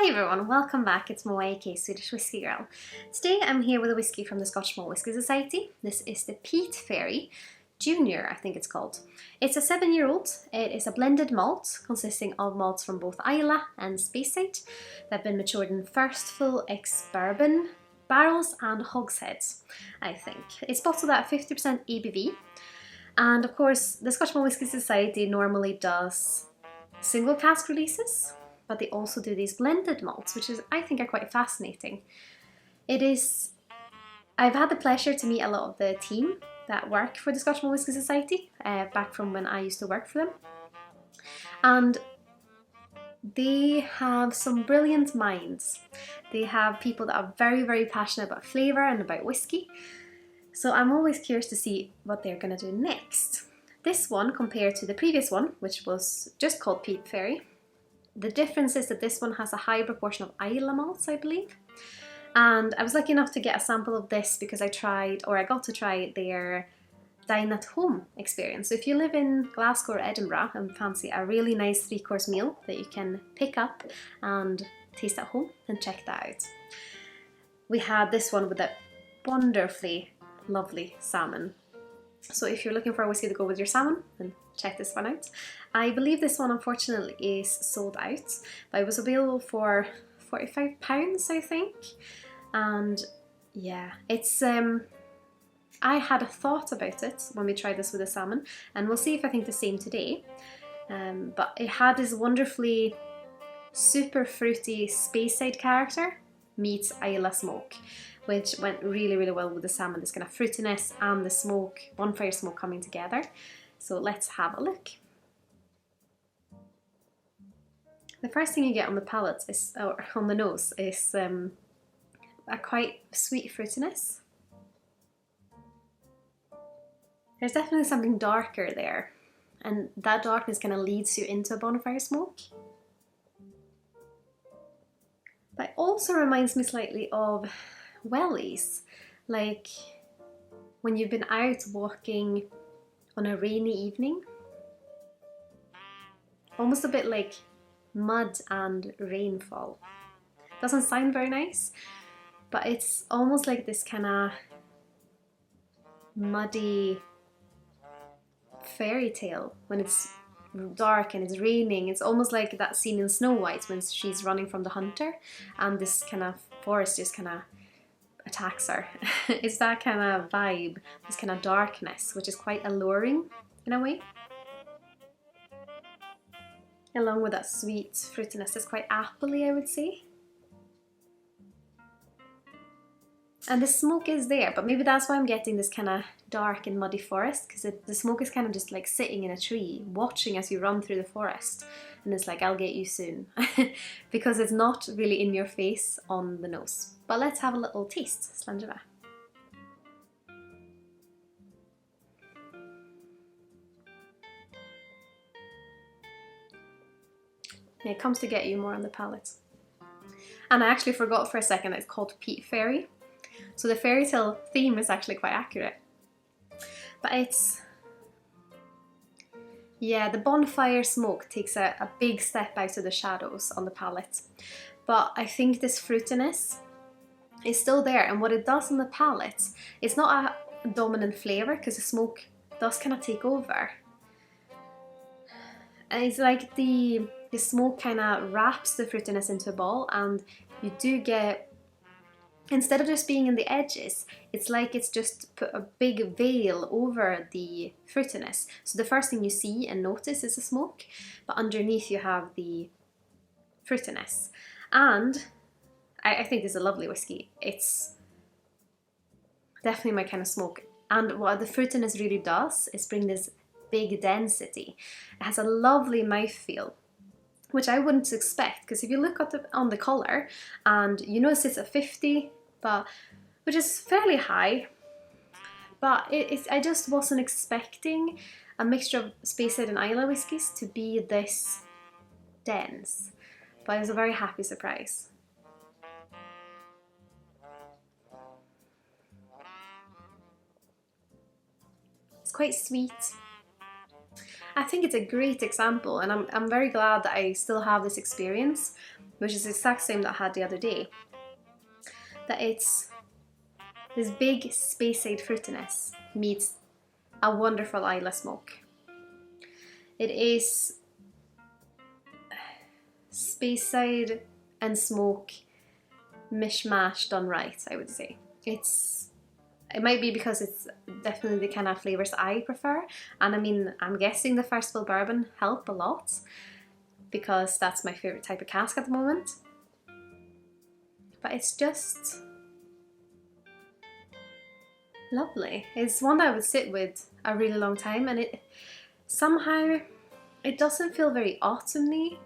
Hi everyone, welcome back. It's my YK Swedish Whiskey Girl. Today I'm here with a whiskey from the Scotch Malt Whisky Society. This is the Peat Faerie Junior, I think it's called. It's a 7-year-old. It is a blended malt consisting of malts from both Islay and Speyside that have been matured in first full ex-bourbon barrels and hogsheads, I think. It's bottled at 50% ABV. And of course, the Scotch Malt Whisky Society normally does single cask releases, but they also do these blended malts, which I think are quite fascinating. I've had the pleasure to meet a lot of the team that work for the Scotch Malt Whisky Society, back from when I used to work for them. And they have some brilliant minds. They have people that are very, very passionate about flavour and about whiskey. So I'm always curious to see what they're going to do next. This one, compared to the previous one, which was just called Peat Faerie, the difference is that this one has a high proportion of Islay malts, I believe. And I was lucky enough to get a sample of this because I got to try their dine at home experience. So if you live in Glasgow or Edinburgh and fancy a really nice 3-course meal that you can pick up and taste at home, then check that out. We had this one with a wonderfully lovely salmon. So if you're looking for a whiskey to go with your salmon, then check this one out. I believe this one unfortunately is sold out, but it was available for £45, I think. And yeah, it's I had a thought about it when we tried this with the salmon, and we'll see if I think the same today. But it had this wonderfully super fruity Speyside character meets Islay smoke, which went really, really well with the salmon. This kind of fruitiness and the smoke, bonfire smoke coming together. So let's have a look. The first thing you get on the palate or on the nose is a quite sweet fruitiness. There's definitely something darker there, and that darkness kind of leads you into a bonfire smoke. But it also reminds me slightly of wellies, like when you've been out walking on a rainy evening. Almost a bit like mud and rainfall. Doesn't sound very nice, but it's almost like this kind of muddy fairy tale when it's dark and it's raining. It's almost like that scene in Snow White when she's running from the hunter and this kind of forest just kind of attacks her. It's that kind of vibe, this kind of darkness, which is quite alluring in a way. Along with that sweet fruitiness, it's quite appley, I would say. And the smoke is there, but maybe that's why I'm getting this kind of dark and muddy forest, because the smoke is kind of just like sitting in a tree, watching as you run through the forest. And it's like, I'll get you soon. Because it's not really in your face on the nose. But let's have a little taste. Sláinte Skål. It comes to get you more on the palate. And I actually forgot for a second that it's called Peat Faerie. So the fairy tale theme is actually quite accurate. But the bonfire smoke takes a big step out of the shadows on the palate. But I think this fruitiness is still there, and what it does on the palate, it's not a dominant flavour because the smoke does kind of take over. And it's like the smoke kind of wraps the fruitiness into a ball, and you do get, instead of just being in the edges, it's like it's just put a big veil over the fruitiness. So the first thing you see and notice is the smoke, but underneath you have the fruitiness. And I think this is a lovely whiskey. It's definitely my kind of smoke. And what the fruitiness really does is bring this big density. It has a lovely mouthfeel, which I wouldn't expect, because if you look at on the colour, and you notice it's at 50, which is fairly high, but I just wasn't expecting a mixture of Speyside and Islay whiskies to be this dense, but it was a very happy surprise. It's quite sweet. I think it's a great example, and I'm very glad that I still have this experience, which is the exact same that I had the other day. That it's this big Speyside fruitiness meets a wonderful Islay smoke. It is Speyside and smoke mishmash done right, I would say. It might be because it's definitely the kind of flavours I prefer, and I mean, I'm guessing the first fill bourbon help a lot because that's my favourite type of cask at the moment. But it's just lovely. It's one that I would sit with a really long time, and it somehow, it doesn't feel very autumny,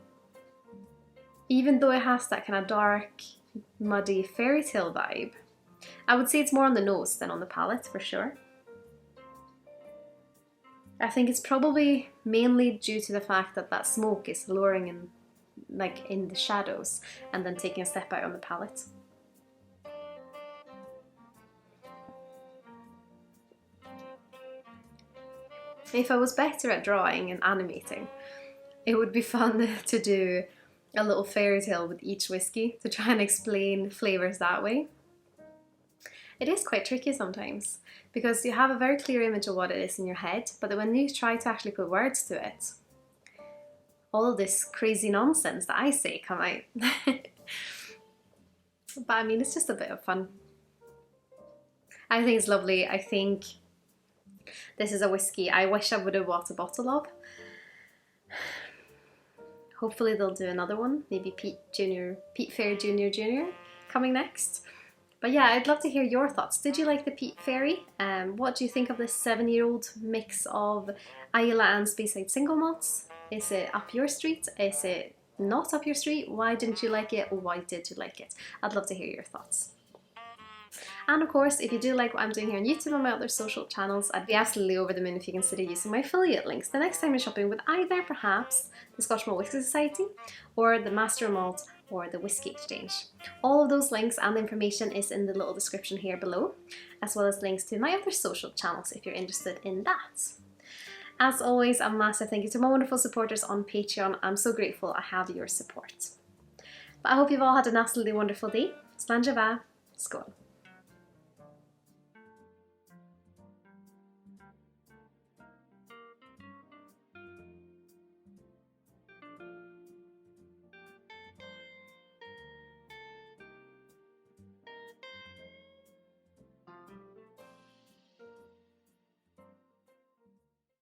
even though it has that kind of dark, muddy fairy tale vibe. I would say it's more on the nose than on the palate, for sure. I think it's probably mainly due to the fact that that smoke is lowering in, like, in the shadows and then taking a step out on the palate. If I was better at drawing and animating, it would be fun to do a little fairy tale with each whiskey to try and explain flavours that way. It is quite tricky sometimes because you have a very clear image of what it is in your head, but then when you try to actually put words to it, all of this crazy nonsense that I say come out. But I mean, it's just a bit of fun. I think it's lovely. I think this is a whiskey I wish I would have bought a bottle of. Hopefully they'll do another one, maybe Peat Faerie Junior coming next. But yeah, I'd love to hear your thoughts. Did you like the Peat Faerie? What do you think of this 7-year-old mix of Islay and Speyside single malts? Is it up your street? Is it not up your street? Why didn't you like it, or why did you like it? I'd love to hear your thoughts. And of course, if you do like what I'm doing here on YouTube and my other social channels, I'd be absolutely over the moon if you consider using my affiliate links the next time you're shopping with either perhaps the Scotch Malt Whisky Society or the Master Malt or the Whiskey Exchange. All of those links and the information is in the little description here below, as well as links to my other social channels if you're interested in that. As always, a massive thank you to my wonderful supporters on Patreon. I'm so grateful I have your support. But I hope you've all had an absolutely wonderful day. Sláinte Skål.